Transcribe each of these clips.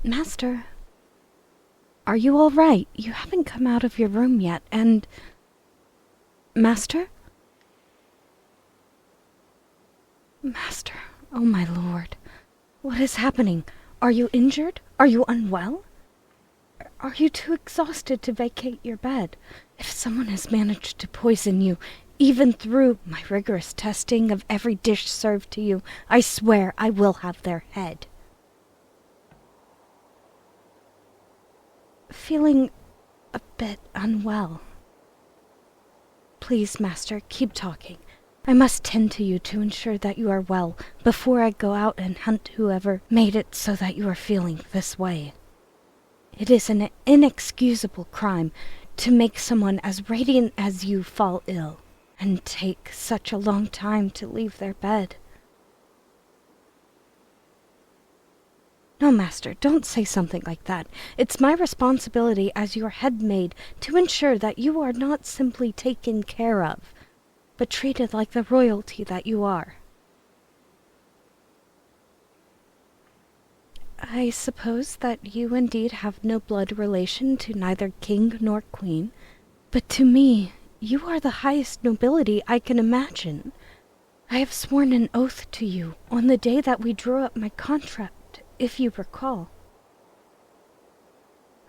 Master, are you all right? You haven't come out of your room yet, and... Master? Master, oh my lord. What is happening? Are you injured? Are you unwell? Are you too exhausted to vacate your bed? If someone has managed to poison you, even through my rigorous testing of every dish served to you, I swear I will have their head. Feeling a bit unwell. Please, Master, keep talking. I must tend to you to ensure that you are well before I go out and hunt whoever made it so that you are feeling this way. It is an inexcusable crime to make someone as radiant as you fall ill, and take such a long time to leave their bed. No, Master, don't say something like that. It's my responsibility as your head maid to ensure that you are not simply taken care of, but treated like the royalty that you are. I suppose that you indeed have no blood relation to neither king nor queen, but to me, you are the highest nobility I can imagine. I have sworn an oath to you on the day that we drew up my contract, if you recall.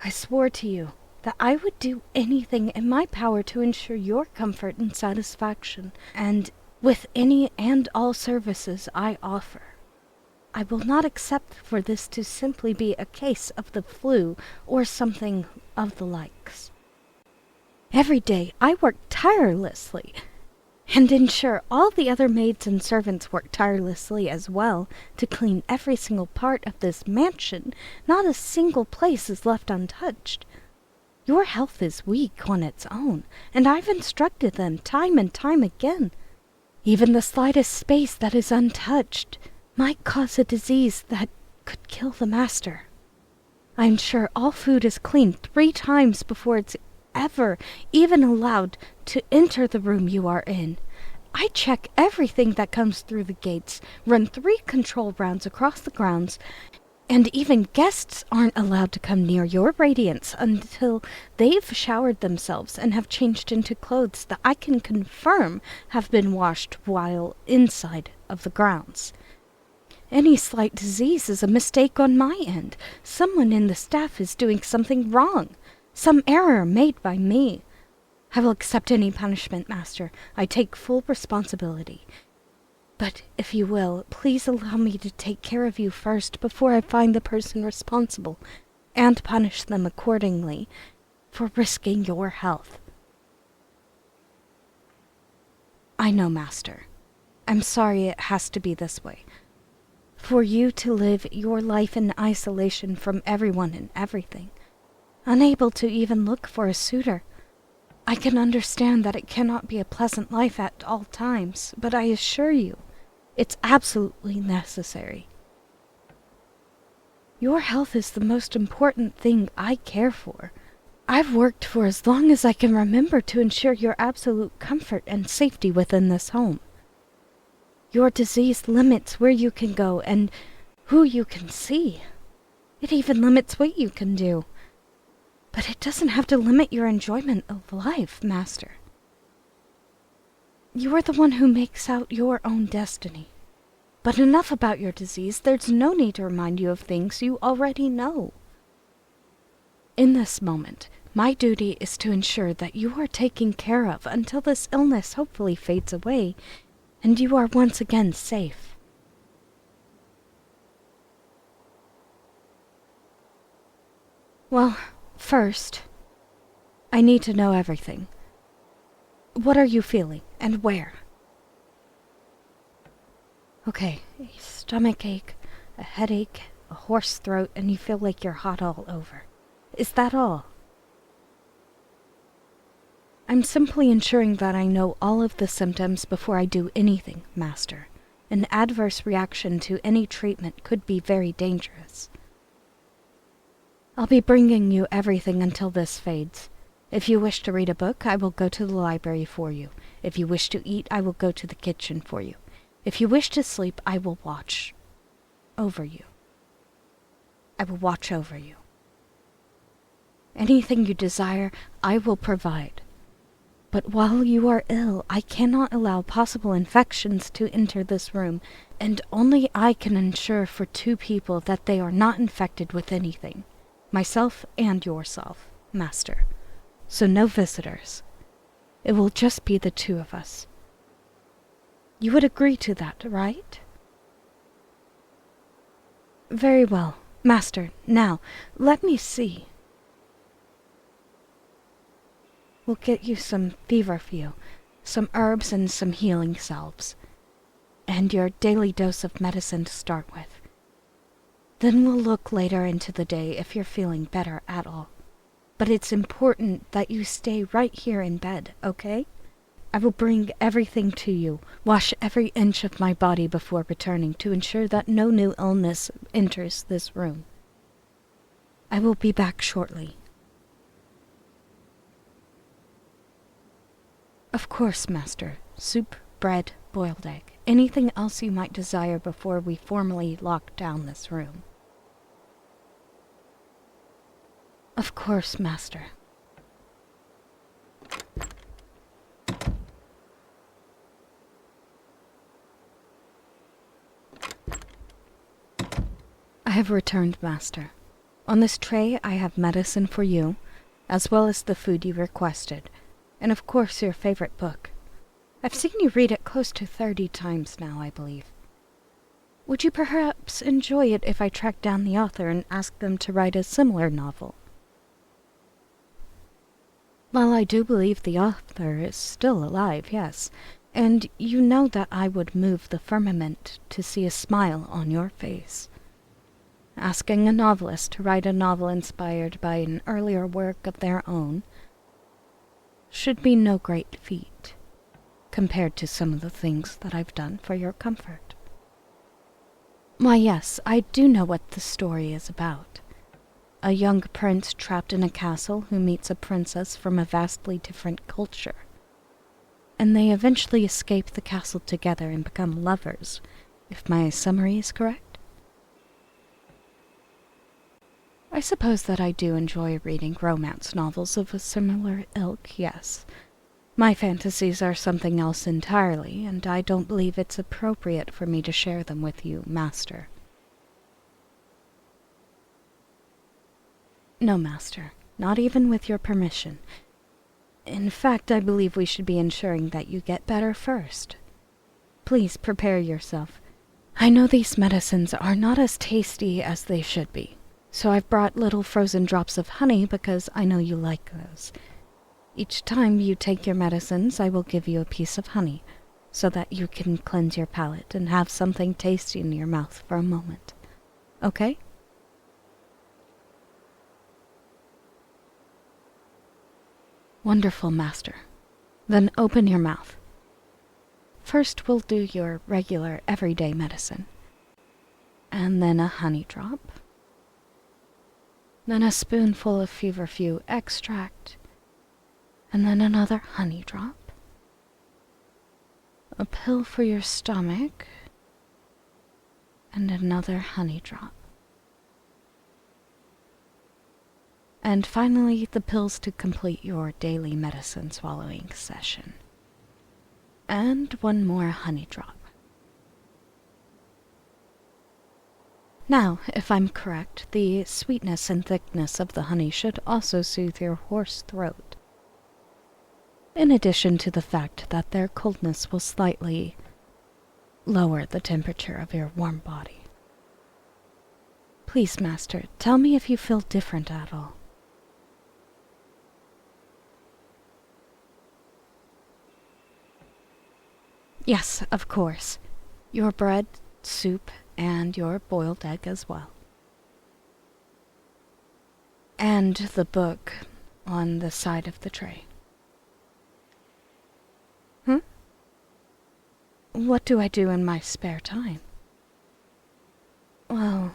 I swore to you that I would do anything in my power to ensure your comfort and satisfaction, and with any and all services I offer. I will not accept for this to simply be a case of the flu or something of the likes. Every day I work tirelessly, and ensure all the other maids and servants work tirelessly as well to clean every single part of this mansion. Not a single place is left untouched. Your health is weak on its own, and I've instructed them time and time again. Even the slightest space that is untouched might cause a disease that could kill the master. I ensure all food is cleaned 3 times before it's ever even allowed to enter the room you are in. I check everything that comes through the gates, run 3 control rounds across the grounds, and even guests aren't allowed to come near your radiance until they've showered themselves and have changed into clothes that I can confirm have been washed while inside of the grounds. Any slight disease is a mistake on my end. Someone in the staff is doing something wrong. Some error made by me. I will accept any punishment, Master. I take full responsibility. But if you will, please allow me to take care of you first before I find the person responsible, and punish them accordingly for risking your health. I know, Master. I'm sorry it has to be this way. For you to live your life in isolation from everyone and everything, unable to even look for a suitor. I can understand that it cannot be a pleasant life at all times, but I assure you, it's absolutely necessary. Your health is the most important thing I care for. I've worked for as long as I can remember to ensure your absolute comfort and safety within this home. Your disease limits where you can go and who you can see. It even limits what you can do. But it doesn't have to limit your enjoyment of life, Master. You are the one who makes out your own destiny. But enough about your disease. There's no need to remind you of things you already know. In this moment, my duty is to ensure that you are taken care of until this illness hopefully fades away and you are once again safe. Well, first, I need to know everything. What are you feeling, and where? Okay, a stomach ache, a headache, a hoarse throat, and you feel like you're hot all over. Is that all? I'm simply ensuring that I know all of the symptoms before I do anything, Master. An adverse reaction to any treatment could be very dangerous. I'll be bringing you everything until this fades. If you wish to read a book, I will go to the library for you. If you wish to eat, I will go to the kitchen for you. If you wish to sleep, I will watch over you. I will watch over you. Anything you desire, I will provide. But while you are ill, I cannot allow possible infections to enter this room, and only I can ensure for 2 people that they are not infected with anything. Myself and yourself, Master. So no visitors. It will just be the 2 of us. You would agree to that, right? Very well, Master. Now, let me see. We'll get you some feverfew, some herbs and some healing salves, and your daily dose of medicine to start with. Then we'll look later into the day if you're feeling better at all. But it's important that you stay right here in bed, okay? I will bring everything to you, wash every inch of my body before returning to ensure that no new illness enters this room. I will be back shortly. Of course, Master. Soup, bread, boiled egg. Anything else you might desire before we formally lock down this room. Of course, Master. I have returned, Master. On this tray I have medicine for you, as well as the food you requested, and of course your favorite book. I've seen you read it close to 30 times now, I believe. Would you perhaps enjoy it if I tracked down the author and asked them to write a similar novel? Well, I do believe the author is still alive, yes, and you know that I would move the firmament to see a smile on your face. Asking a novelist to write a novel inspired by an earlier work of their own should be no great feat, compared to some of the things that I've done for your comfort. Why, yes, I do know what the story is about. A young prince trapped in a castle who meets a princess from a vastly different culture, and they eventually escape the castle together and become lovers, if my summary is correct. I suppose that I do enjoy reading romance novels of a similar ilk, yes. My fantasies are something else entirely, and I don't believe it's appropriate for me to share them with you, Master. No, Master, not even with your permission. In fact, I believe we should be ensuring that you get better first. Please prepare yourself. I know these medicines are not as tasty as they should be, so I've brought little frozen drops of honey because I know you like those. Each time you take your medicines, I will give you a piece of honey, so that you can cleanse your palate and have something tasty in your mouth for a moment. Okay? Wonderful, Master. Then open your mouth. First we'll do your regular everyday medicine, and then a honey drop, then a spoonful of feverfew extract, and then another honey drop, a pill for your stomach, and another honey drop. And finally, the pills to complete your daily medicine swallowing session. And one more honey drop. Now, if I'm correct, the sweetness and thickness of the honey should also soothe your hoarse throat, in addition to the fact that their coldness will slightly lower the temperature of your warm body. Please, Master, tell me if you feel different at all. Yes, of course. Your bread, soup, and your boiled egg as well. And the book on the side of the tray. What do I do in my spare time? Well,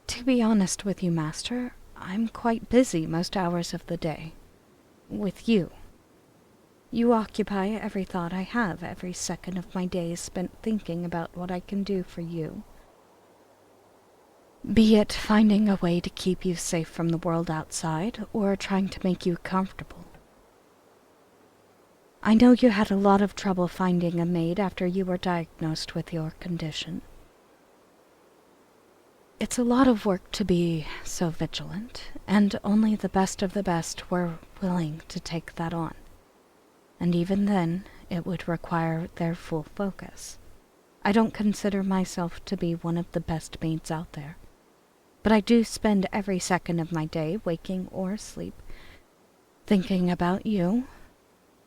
to be honest with you, Master, I'm quite busy most hours of the day. With you. You occupy every thought I have. Every second of my day is spent thinking about what I can do for you. Be it finding a way to keep you safe from the world outside, or trying to make you comfortable. I know you had a lot of trouble finding a maid after you were diagnosed with your condition. It's a lot of work to be so vigilant, and only the best of the best were willing to take that on. And even then, it would require their full focus. I don't consider myself to be one of the best maids out there, but I do spend every second of my day, waking or asleep, thinking about you,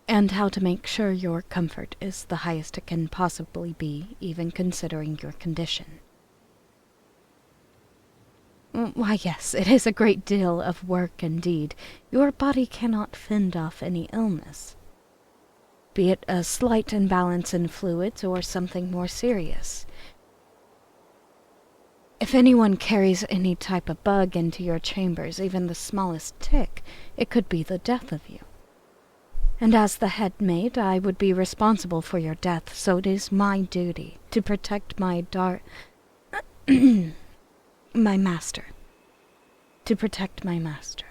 and how to make sure your comfort is the highest it can possibly be, even considering your condition. Why, yes, it is a great deal of work indeed. Your body cannot fend off any illness, be it a slight imbalance in fluids or something more serious. If anyone carries any type of bug into your chambers, even the smallest tick, it could be the death of you. And as the head maid, I would be responsible for your death, so it is my duty to protect my my master. To protect my master.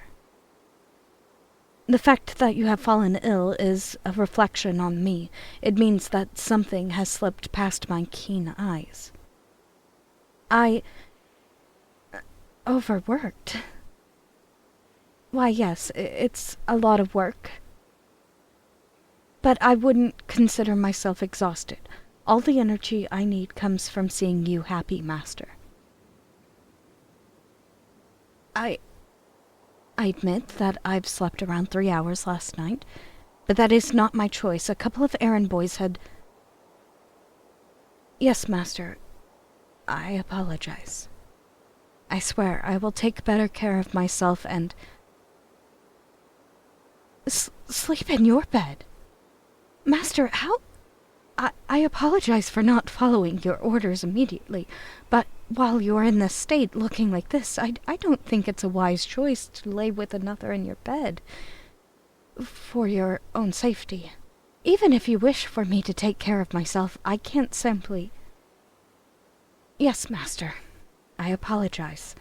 The fact that you have fallen ill is a reflection on me. It means that something has slipped past my keen eyes. I overworked. Why, yes, it's a lot of work. But I wouldn't consider myself exhausted. All the energy I need comes from seeing you happy, Master. I admit that I've slept around 3 hours last night, but that is not my choice. A couple of errand boys had... Yes, Master, I apologize. I swear I will take better care of myself and... sleep in your bed. Master, how... I apologize for not following your orders immediately, but while you're in this state looking like this, I don't think it's a wise choice to lay with another in your bed. For your own safety. Even if you wish for me to take care of myself, I can't simply... Yes, Master, I apologize.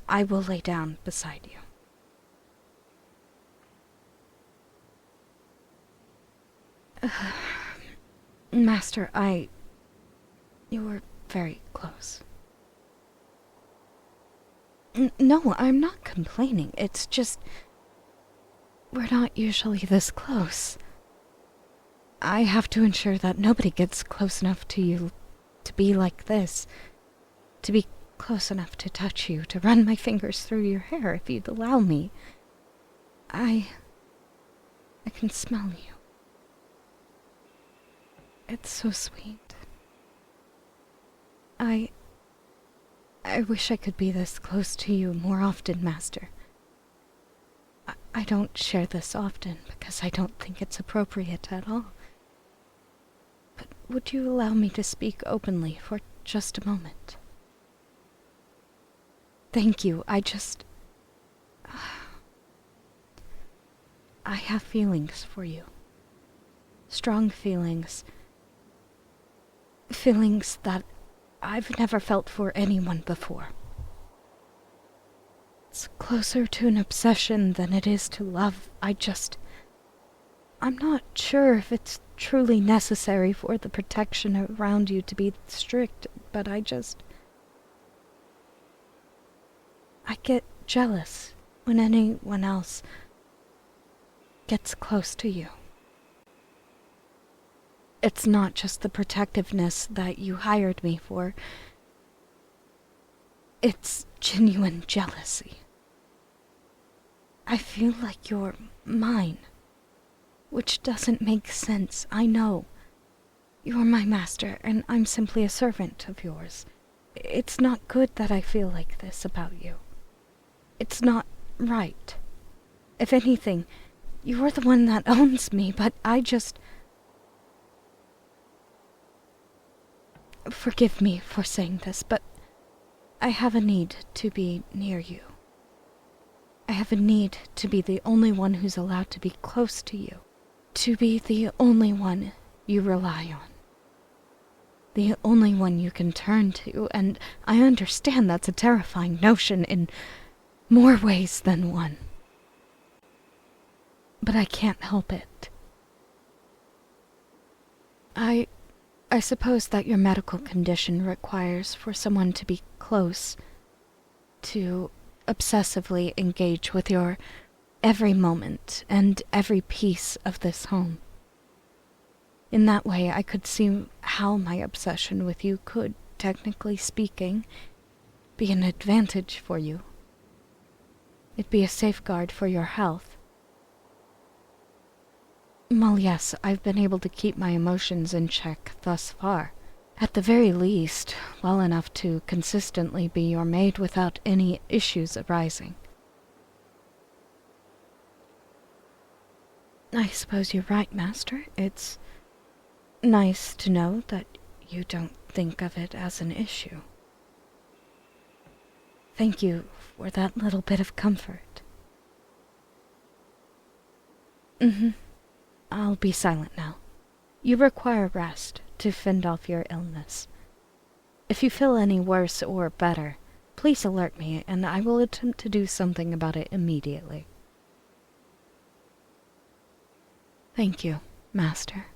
I will lay down beside you. Master, you were very close. No, I'm not complaining. It's just... we're not usually this close. I have to ensure that nobody gets close enough to you to be like this. To be close enough to touch you, to run my fingers through your hair if you'd allow me. I can smell you. It's so sweet. I wish I could be this close to you more often, Master. I don't share this often because I don't think it's appropriate at all. But would you allow me to speak openly for just a moment? Thank you. I have feelings for you. Strong feelings. Feelings that I've never felt for anyone before. It's closer to an obsession than it is to love. I'm not sure if it's truly necessary for the protection around you to be strict, but I get jealous when anyone else gets close to you. It's not just the protectiveness that you hired me for. It's genuine jealousy. I feel like you're mine, which doesn't make sense, I know. You're my master, and I'm simply a servant of yours. It's not good that I feel like this about you. It's not right. If anything, you're the one that owns me, but Forgive me for saying this, but I have a need to be near you. I have a need to be the only one who's allowed to be close to you. To be the only one you rely on. The only one you can turn to, and I understand that's a terrifying notion in more ways than one. But I can't help it. I suppose that your medical condition requires for someone to be close, to obsessively engage with your every moment and every piece of this home. In that way, I could see how my obsession with you could, technically speaking, be an advantage for you. It'd be a safeguard for your health. Well, yes, I've been able to keep my emotions in check thus far. At the very least, well enough to consistently be your maid without any issues arising. I suppose you're right, Master. It's nice to know that you don't think of it as an issue. Thank you for that little bit of comfort. I'll be silent now. You require rest to fend off your illness. If you feel any worse or better, please alert me, and I will attempt to do something about it immediately. Thank you, Master.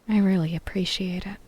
I really appreciate it.